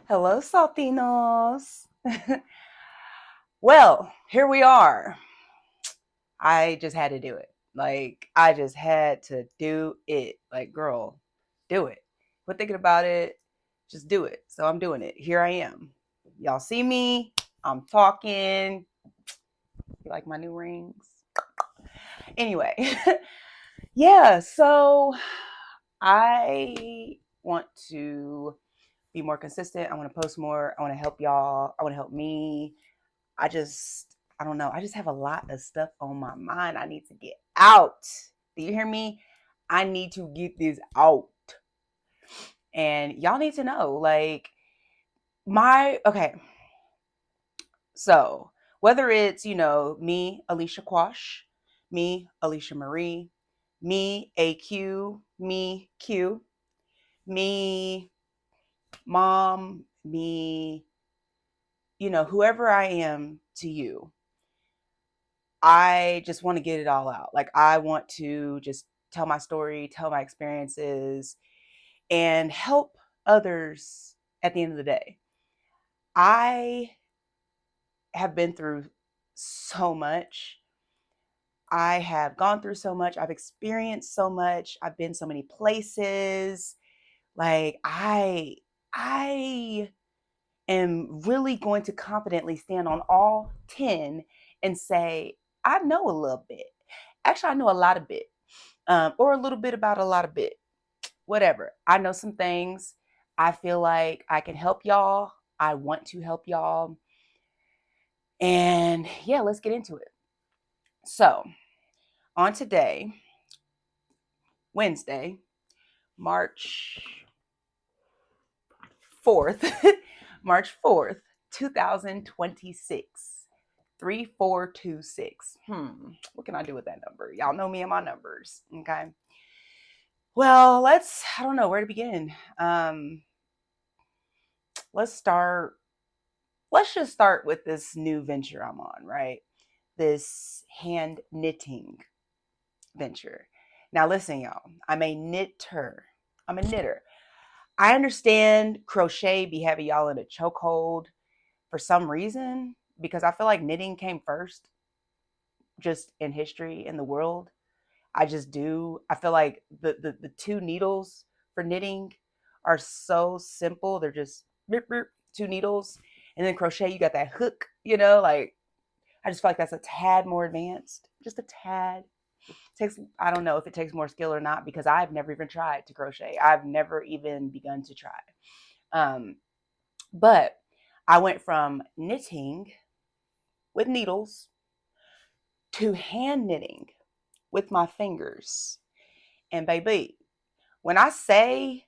Hello, Saltinos. Well, here we are. I just had to do it. I just had to do it. Girl, do it. Quit thinking about it. Just do it. So I'm doing it. Here I am. Y'all see me. I'm talking. You like my new rings? Anyway, yeah, so I want to be more consistent. I want to post more. I want to help y'all. I want to help me. I don't know. I just have a lot of stuff on my mind I need to get out. Do you hear me? I need to get this out. And y'all need to know, okay. So, whether it's, me, Alicia Quash, me, Alicia Marie, me, AQ, me, Q, me, mom, me, whoever I am to you, I just want to get it all out. I want to just tell my story, tell my experiences, and help others at the end of the day. I have been through so much. I have gone through so much. I've experienced so much. I've been so many places. Like I am really going to confidently stand on all 10 and say, I know a little bit. Actually, I know a lot of bit, or a little bit about a lot of bit, whatever. I know some things. I feel like I can help y'all. I want to help y'all. And yeah, let's get into it. So, on today, Wednesday, March 4th, March 4th, 2026. 3426. What can I do with that number? Y'all know me and my numbers. Okay. Well, I don't know where to begin. Let's start, let's just start with this new venture I'm on, right? This hand knitting venture. Now, listen, y'all, I'm a knitter. I'm a knitter. I understand crochet be having y'all in a chokehold for some reason because I feel like knitting came first just in history in the world. I just do. I feel like the two needles for knitting are so simple. They're just two needles. And then crochet, you got that hook, I just feel like that's a tad more advanced. Just a tad. I don't know if it takes more skill or not because I've never even tried to crochet. I've never even begun to try. Um, but I went from knitting with needles to hand knitting with my fingers. And baby, when I say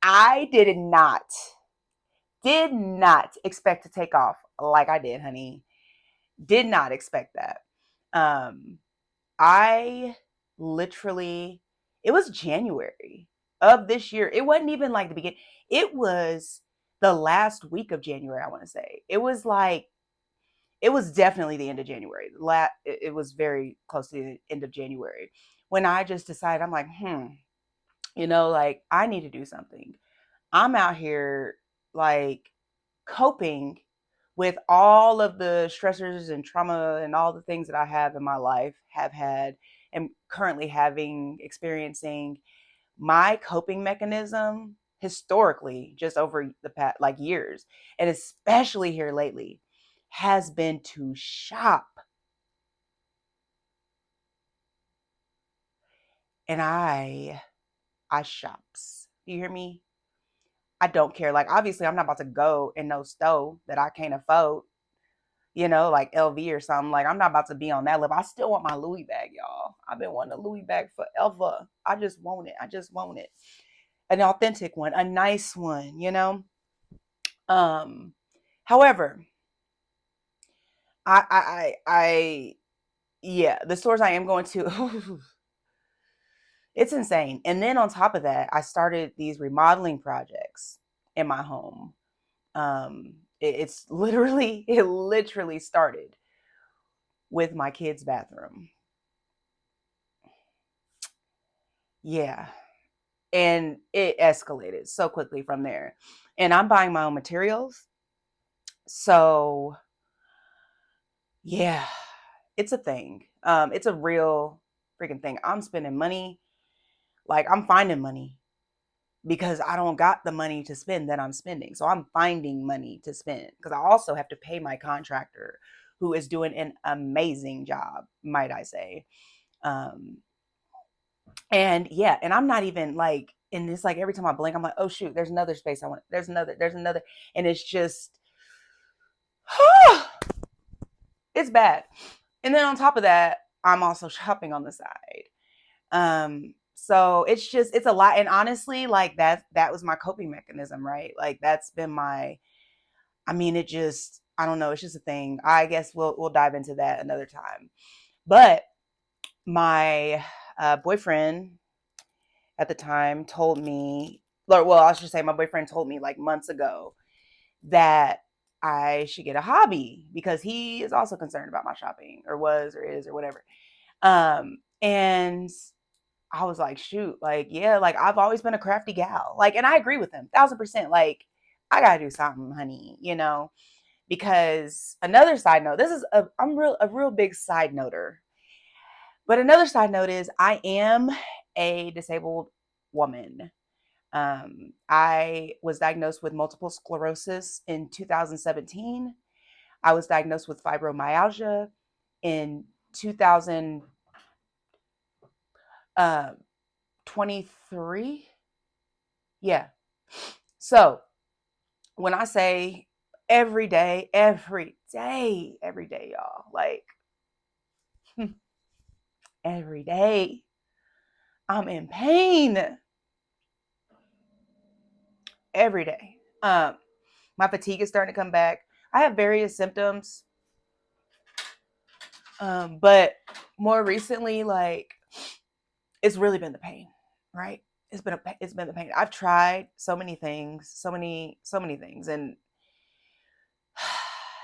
I did not expect to take off like I did, honey. Did not expect that. Um, I literally, it was January of this year. It wasn't even like the beginning. It was the last week of January, I want to say. It was definitely the end of January. It was very close to the end of January when I just decided, I'm like, I need to do something. I'm out here like coping with all of the stressors and trauma and all the things that I have in my life, have had, and currently experiencing. My coping mechanism historically, just over the past years, and especially here lately, has been to shop. And I shops. Do you hear me? I don't care. Like, obviously, I'm not about to go in no store that I can't afford, like LV or something. Like, I'm not about to be on that level. I still want my Louis bag, y'all. I've been wanting a Louis bag forever. I just want it. I just want it. An authentic one, a nice one. Um, However, yeah, the stores I am going to, it's insane. And then on top of that, I started these remodeling projects in my home. It literally started with my kids' bathroom. Yeah. And it escalated so quickly from there. And I'm buying my own materials. So yeah, it's a thing. It's a real freaking thing. I'm spending money, like I'm finding money because I don't got the money to spend that I'm spending. So I'm finding money to spend because I also have to pay my contractor who is doing an amazing job, might I say. Um, and yeah, and I'm not even like, and it's like every time I blink, I'm like, oh shoot, there's another space I want. There's another, and it's just, it's bad. And then on top of that, I'm also shopping on the side. So it's a lot. And honestly, like that was my coping mechanism, right? Like that's been my, I mean, it just, I don't know, it's just a thing. I guess we'll dive into that another time. But my boyfriend at the time told me, well, I should say my boyfriend told me like months ago that I should get a hobby because he is also concerned about my shopping, or was, or is, or whatever. And I was like, shoot, like, yeah, like I've always been a crafty gal. Like, and I agree with him, 1000%. Like, I gotta do something, honey, because another side note, I'm a real big side noter. But another side note is I am a disabled woman. I was diagnosed with multiple sclerosis in 2017. I was diagnosed with fibromyalgia in 2023. Yeah. So when I say every day, y'all, like every day, I'm in pain every day. My fatigue is starting to come back. I have various symptoms, but more recently, like it's really been the pain, right? It's been the pain. I've tried so many things, so many things, and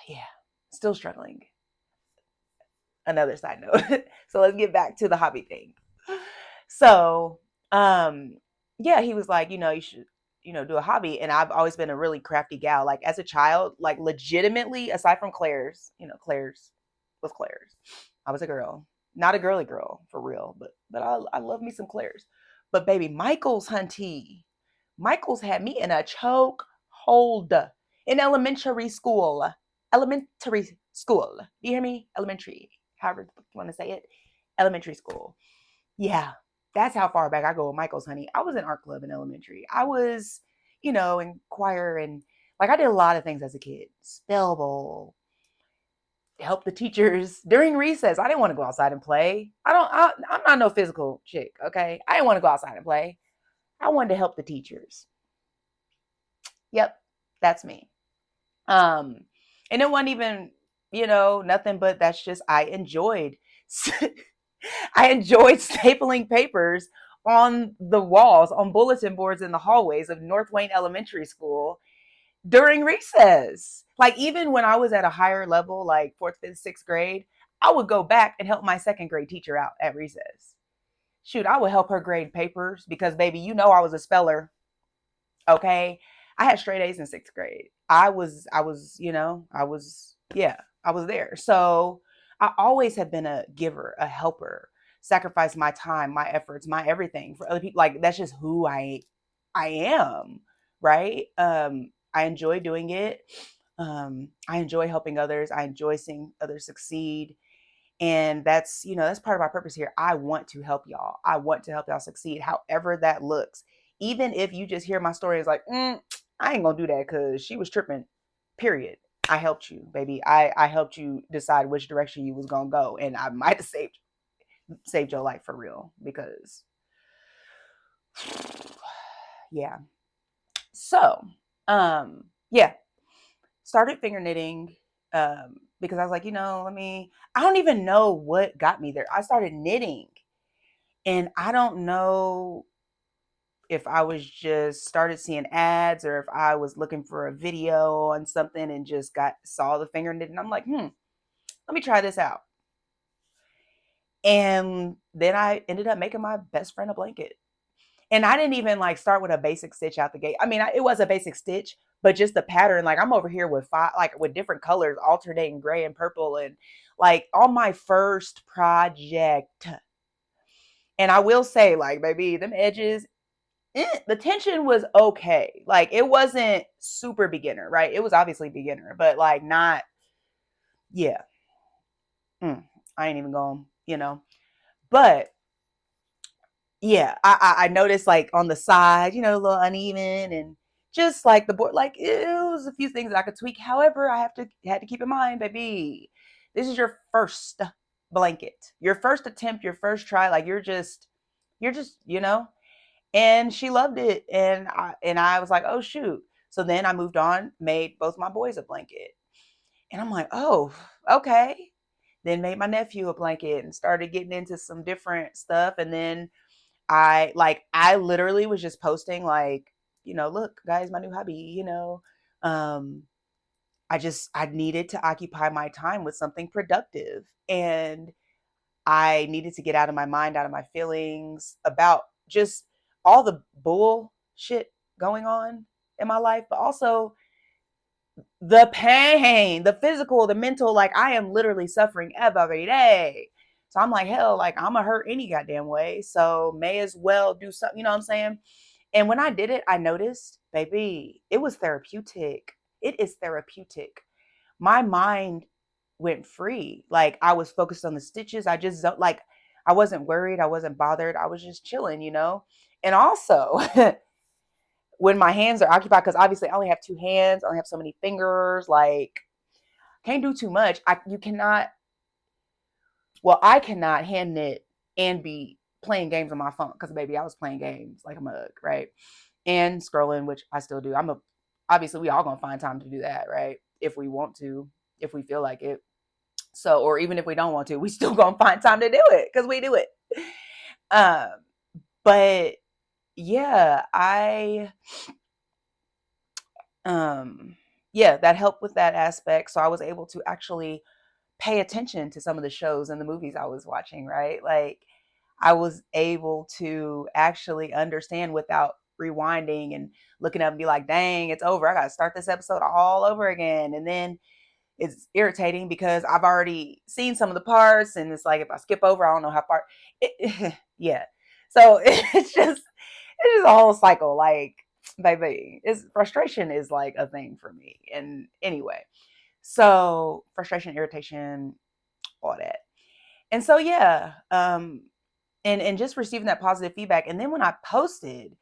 yeah, still struggling. Another side note. So let's get back to the hobby thing. So, um, yeah, he was like, you should, do a hobby. And I've always been a really crafty gal. Like as a child, like legitimately, aside from Claire's, Claire's was Claire's. I was a girl, not a girly girl for real, but I love me some Claire's. But baby, Michael's had me in a choke hold in elementary school. Elementary school. Do you hear me? Elementary, however you want to say it. Elementary school. Yeah, that's how far back I go with Michael's, honey. I was in art club in elementary. I was, in choir, and like I did a lot of things as a kid. Spell bowl, help the teachers during recess. I didn't want to go outside and play. I'm not no physical chick, okay? I didn't want to go outside and play. I wanted to help the teachers. Yep, that's me. Um, and it wasn't even, nothing but that's just I enjoyed I enjoyed stapling papers on the walls, on bulletin boards in the hallways of North Wayne Elementary School during recess. Like even when I was at a higher level, like fourth, fifth, sixth grade, I would go back and help my second grade teacher out at recess. Shoot, I would help her grade papers because baby, I was a speller. Okay. I had straight A's in sixth grade. Yeah, I was there. So I always have been a giver, a helper, sacrifice my time, my efforts, my everything for other people. Like that's just who I am. Right. I enjoy doing it. I enjoy helping others. I enjoy seeing others succeed. And that's part of our purpose here. I want to help y'all. I want to help y'all succeed, however that looks. Even if you just hear my story, it's like, I ain't gonna do that because she was tripping. Period. I helped you, baby. I helped you decide which direction you was gonna go, and I might have saved your life for real because, yeah. So, yeah, started finger knitting because I was like, I don't even know what got me there. I started knitting, and I don't know if I was just started seeing ads or if I was looking for a video on something and just saw the finger knitting. I'm like, let me try this out. And then I ended up making my best friend a blanket. And I didn't even like start with a basic stitch out the gate. I mean, it was a basic stitch, but just the pattern. Like I'm over here with five, like with different colors, alternating gray and purple, and like on my first project. And I will say, like, baby, them edges, the tension was okay. Like it wasn't super beginner, right? It was obviously beginner, but like not, yeah. I ain't even going, But yeah, I noticed like on the side, a little uneven and just like the board, like it was a few things that I could tweak. However, I had to keep in mind, baby, this is your first blanket, your first attempt, your first try. Like you're just. And she loved it, and I was like, oh shoot. So then I moved on, made both my boys a blanket, and I'm like, oh, okay. Then made my nephew a blanket and started getting into some different stuff, and then I literally was just posting like, look, guys, my new hobby, Um I needed to occupy my time with something productive. And I needed to get out of my mind, out of my feelings about just all the bullshit going on in my life, but also the pain, the physical, the mental. Like I am literally suffering every day. So I'm like, hell, like I'm gonna hurt any goddamn way. So may as well do something, you know what I'm saying? And when I did it, I noticed, baby, it was therapeutic. It is therapeutic. My mind went free. Like I was focused on the stitches. I just don't like, I wasn't worried. I wasn't bothered. I was just chilling. And also, when my hands are occupied, because obviously I only have two hands, I only have so many fingers, like, can't do too much. You cannot, well, I cannot hand knit and be playing games on my phone because, baby, I was playing games like a mug, right? And scrolling, which I still do. Obviously, we all gonna find time to do that, right? If we want to, if we feel like it. So, or even if we don't want to, we still gonna find time to do it because we do it. Um, but yeah, um, yeah, that helped with that aspect. So I was able to actually pay attention to some of the shows and the movies I was watching, right? Like I was able to actually understand without rewinding and looking up and be like, dang, it's over. I got to start this episode all over again. And then it's irritating because I've already seen some of the parts. And it's like, if I skip over, I don't know how far. Yeah. So it's just a whole cycle. Like, baby, frustration is like a thing for me. And anyway, so frustration, irritation, all that. And so yeah, and just receiving that positive feedback. And then when I posted,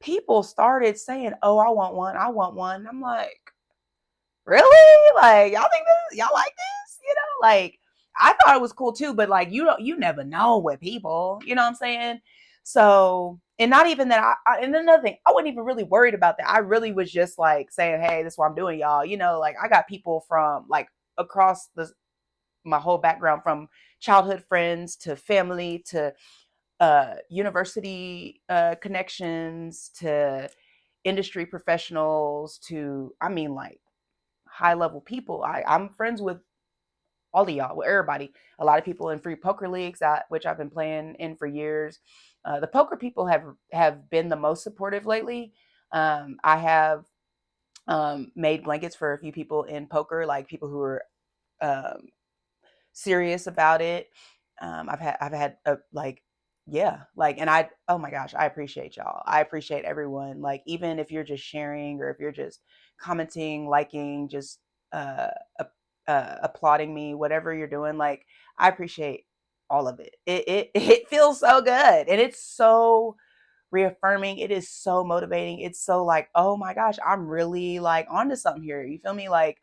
people started saying, "Oh, I want one. I want one." I'm like, "Really? Like y'all think this? Y'all like this? Like I thought it was cool too, but like you never know with people. You know what I'm saying?" So, and not even that. And another thing, I wasn't even really worried about that. I really was just like saying, "Hey, this is what I'm doing, y'all." Like I got people from like across my whole background, from childhood friends to family to university connections to industry professionals to, I mean, like high level people. I'm friends with all of y'all, with everybody. A lot of people in free poker leagues, which I've been playing in for years. The poker people have been the most supportive lately. I have made blankets for a few people in poker, like people who are um, serious about it. I've had like, yeah, like, and oh my gosh, I appreciate y'all. I appreciate everyone. Like, even if you're just sharing or if you're just commenting, liking, just uh, applauding me, whatever you're doing, like, I appreciate all of it. It feels so good, and it's so reaffirming. It is so motivating. It's so like, oh my gosh, I'm really like onto something here. You feel me? Like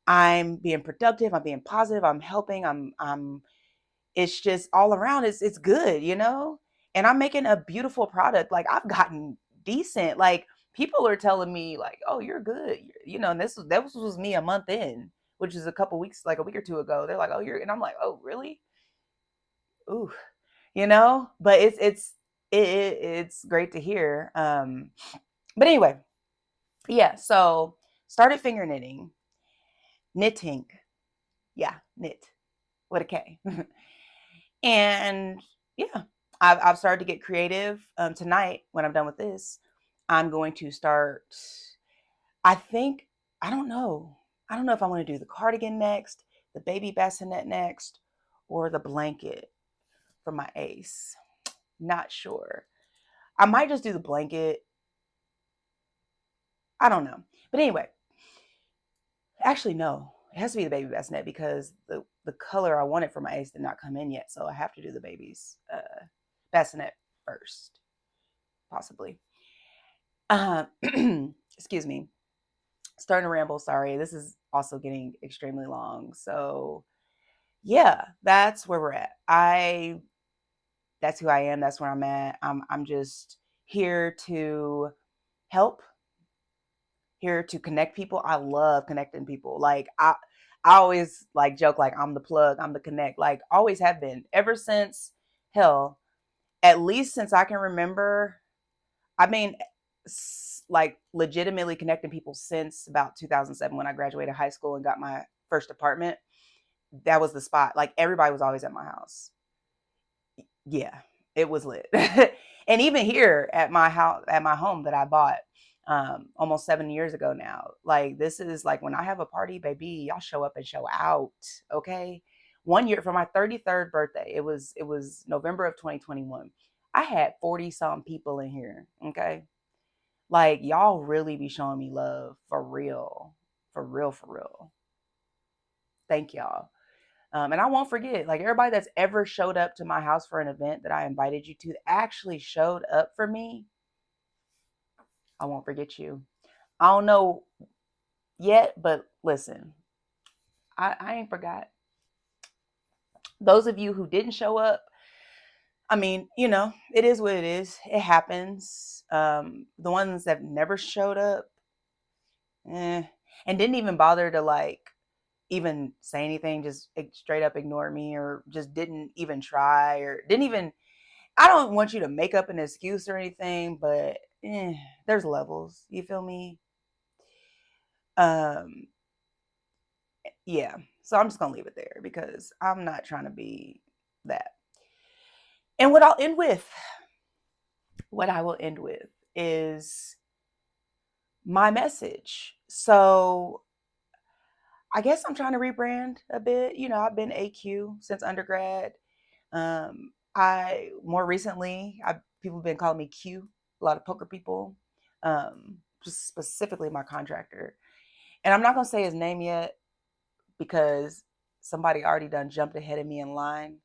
I'm being productive, I'm being positive, I'm helping, I'm it's just all around, it's good. And I'm making a beautiful product. Like I've gotten decent. Like people are telling me like, "Oh, you're good." And this was me a month in, which is a couple weeks, like a week or two ago. They're like, "Oh, you're," and I'm like, "Oh, really?" Ooh, but it's great to hear. But anyway, yeah, so started finger knitting. Yeah, knit with a K. And yeah, I've started to get creative. Tonight, when I'm done with this, I'm going to start. I think I don't know. I don't know if I want to do the cardigan next, the baby bassinet next, or the blanket for my ace. Not sure. I might just do the blanket. I don't know. But anyway, actually no. It has to be the baby bassinet because the color I wanted for my ace did not come in yet, so I have to do the baby's bassinet first, possibly. Excuse me. Starting to ramble. Sorry. This is also getting extremely long. So yeah, that's where we're at. That's who I am. That's where I'm at. I'm just here to help, here to connect people. I love connecting people. Like I always like joke like I'm the plug, I'm the connect. Like always have been ever since hell, at least since I can remember. I mean, like legitimately connecting people since about 2007 when I graduated high school and got my first apartment. That was the spot. Like everybody was always at my house. Yeah, it was lit. And even here at my house, at my home that I bought almost 7 years ago now, like this is like when I have a party, baby, y'all show up and show out. Okay. One year for my 33rd birthday, it was November of 2021. I had 40 some people in here. Okay. Like y'all really be showing me love for real. For real, for real. Thank y'all. And I won't forget, like everybody that's ever showed up to my house for an event that I invited you to actually showed up for me. I won't forget you. I don't know yet, but listen, I ain't forgot. Those of you who didn't show up, I mean, it is what it is. It happens. The ones that never showed up, eh, and didn't even bother to like even say anything, just straight up ignore me or just didn't even try or didn't even I don't want you to make up an excuse or anything, but there's levels. You feel me? Um, yeah. So I'm just gonna leave it there because I'm not trying to be that. And what I will end with is my message. So I guess I'm trying to rebrand a bit. I've been AQ since undergrad. I more recently, people have been calling me Q. A lot of poker people, just specifically my contractor. And I'm not gonna say his name yet because somebody already done jumped ahead of me in line.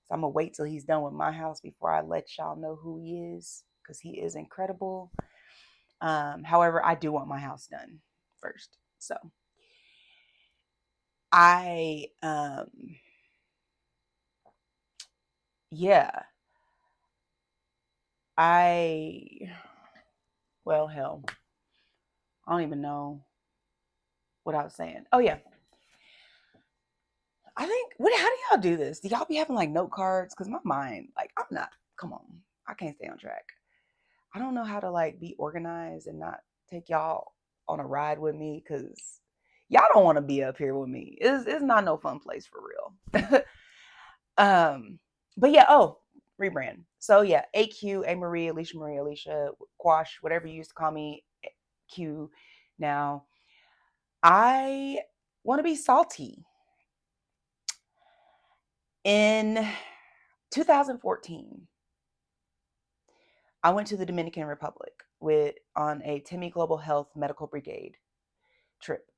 So I'm gonna wait till he's done with my house before I let y'all know who he is because he is incredible. However, I do want my house done first. So I, yeah, I, well, hell, I don't even know what I was saying. Oh yeah, I think. How do y'all do this? Do y'all be having like note cards? Because my mind, like, I'm not. Come on, I can't stay on track. I don't know how to like be organized and not take y'all on a ride with me because y'all don't want to be up here with me. It's not no fun place for real. But yeah. Oh, rebrand. So yeah, AQ, A Marie, Alicia, Quash, whatever you used to call me, Q. Now I want to be salty. In 2014, I went to the Dominican Republic on a Timmy Global Health Medical Brigade trip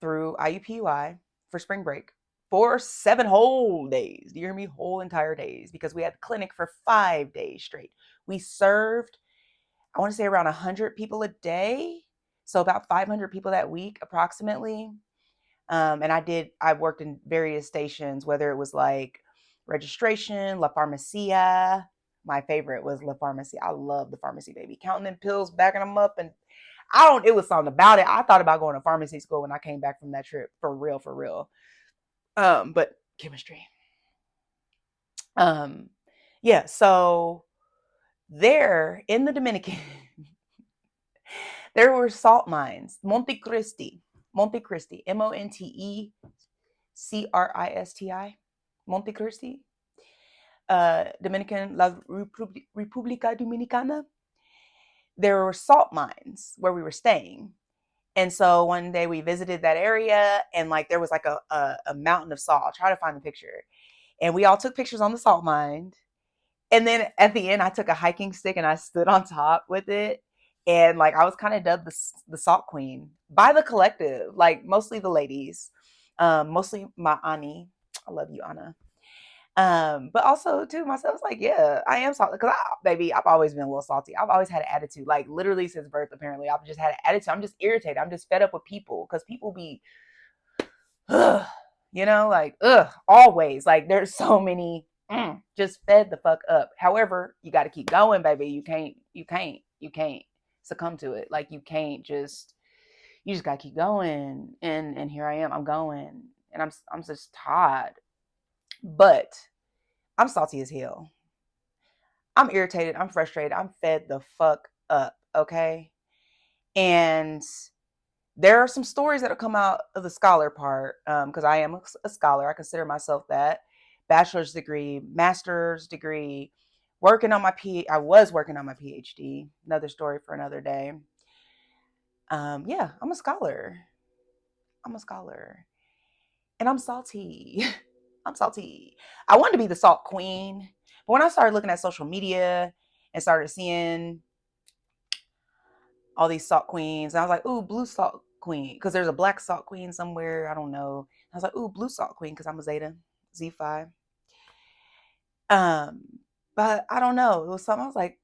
through IUPUI for spring break for 7 whole days. Do you hear me? Whole entire days because we had the clinic for 5 days straight. We served, I want to say around 100 people a day. So about 500 people that week approximately. And I worked in various stations, whether it was like registration, La Farmacia. My favorite was La Pharmacy. I love the pharmacy, baby. Counting them pills, backing them up. And it was something about it. I thought about going to pharmacy school when I came back from that trip. For real, for real. But chemistry. Um, yeah. So there in the Dominican, there were salt mines. Monte Cristi, Montecristi, Monte Cristi. La República Dominicana, there were salt mines where we were staying. And so one day we visited that area, and like there was like a mountain of salt. I'll try to find the picture. And we all took pictures on the salt mine. And then at the end, I took a hiking stick and I stood on top with it. And like I was kind of dubbed the salt queen by the collective, like mostly the ladies, mostly my Ani. I love you, Anna. But also too myself, it's like, yeah, I am salty because baby, I've always been a little salty. I've always had an attitude, like literally since birth. Apparently, I've just had an attitude. I'm just irritated. I'm just fed up with people because people be, ugh, like always. Like there's so many, just fed the fuck up. However, you got to keep going, baby. You can't succumb to it. Like you just got to keep going. And here I am. I'm going, and I'm just tired, but I'm salty as hell. I'm irritated. I'm frustrated. I'm fed the fuck up. Okay. And there are some stories that will come out of the scholar part because I am a scholar. I consider myself that. Bachelor's degree, master's degree, I was working on my PhD. Another story for another day. Yeah, I'm a scholar. I'm a scholar. And I'm salty. I'm salty. I wanted to be the salt queen. But when I started looking at social media and started seeing all these salt queens, and I was like, ooh, blue salt queen. Because there's a black salt queen somewhere. I don't know. I was like, ooh, blue salt queen because I'm a Zeta, Z5. Um, but I don't know. It was something I was like,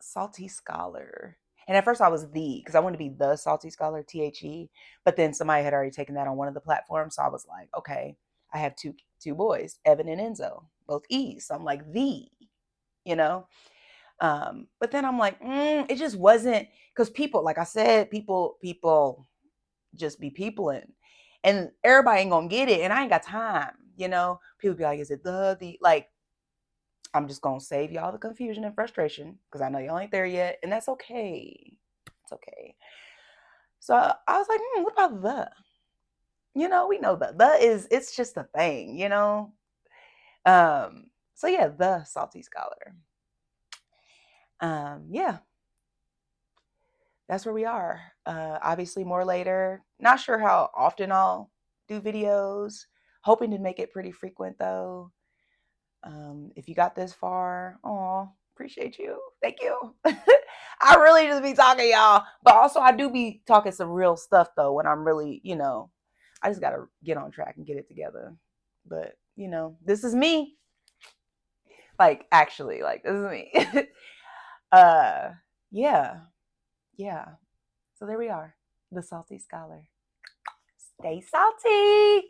salty scholar. And at first I was because I wanted to be the salty scholar, THE. But then somebody had already taken that on one of the platforms. So I was like, okay, I have two boys, Evan and Enzo, both E's. So I'm like you know? But then I'm like, it just wasn't because people, like I said, people just be peopling. And everybody ain't gonna get it. And I ain't got time. People be like, is it the like I'm just gonna save y'all the confusion and frustration because I know y'all ain't there yet, and that's okay. It's okay. So I was like, what about the? We know the is it's just a thing. So yeah, the salty scholar. Yeah, that's where we are. Obviously, more later. Not sure how often I'll do videos. Hoping to make it pretty frequent though. If you got this far, oh, appreciate you. Thank you. I really just be talking, y'all. But also, I do be talking some real stuff though when I'm really, I just gotta get on track and get it together. But this is me. Like actually, like this is me. uh, yeah, yeah. So there we are, the salty scholar. Stay salty.